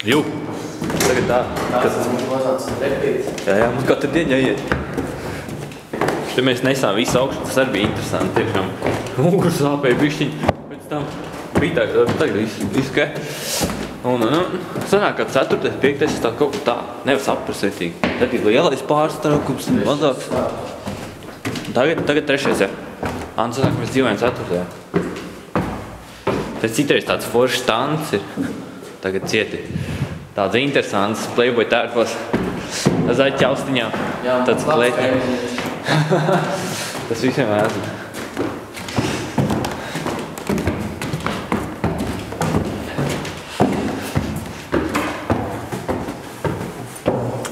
Jū! Tagad tā. Tas mums mazāts repīt. Jā, mums katru dienu jāiet. Te mēs nesām visu augšu, tas arī bija interesanti. Tiešām muguru sāpēja bišķiņ. Pēc tam bija tagad visu ka. Un sanāk, kā 4., 5. es tā kaut kā tā nevar saprasētīgi. Tad ir lielais pārstraukums, mazāks. Tagad 3. jā. Un sanāk, mēs dzīvojam 4. Tad citreiz tāds foršs stants ir. Tagad cieti. Tāds interesants Playboy tērpos. Zaļa ķaustiņā. Tāds klētiņš. Tas visiem ēzina.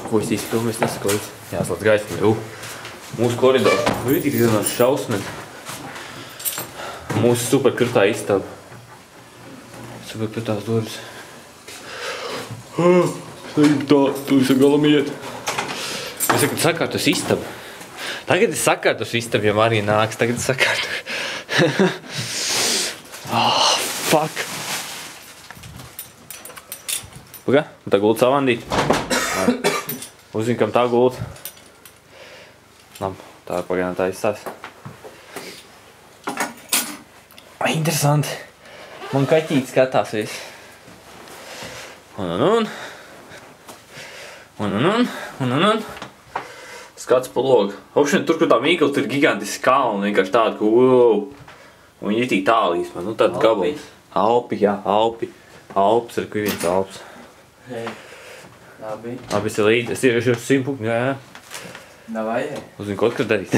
Ko es īsti filmu es nesaku līdz? Jāslēdz gaismu. Mūsu koridors. Vītīgi zinās šausmeni. Mūsu superkrutā istaba. Superkrutās durvis. Tā, tu visi galam iet. Es saku, sakārtos istabu. Tagad es sakārtos istabu, ja Marija nāks. Tagad es sakārtos. Fuck. Pagā, tā gulta savandīt. Uzzini, kam tā gulta. Tā pagaidām tā izstās. Interesanti. Man kaķītis skatās viss. Un. Skats pa logu. Augšana tur, kur tā mīkla, tur ir gigantiski kalni, vienkārši tāda, ka wow. Un viņi ir tik tāli īsmā, tāda gabals. Alpi, jā, Alpi. Alps ir viens Alps. Hei, labi. Labi, es ir līdzi, es ir 100 punktu, jā. Davai, Uzzini, kaut kas darīt.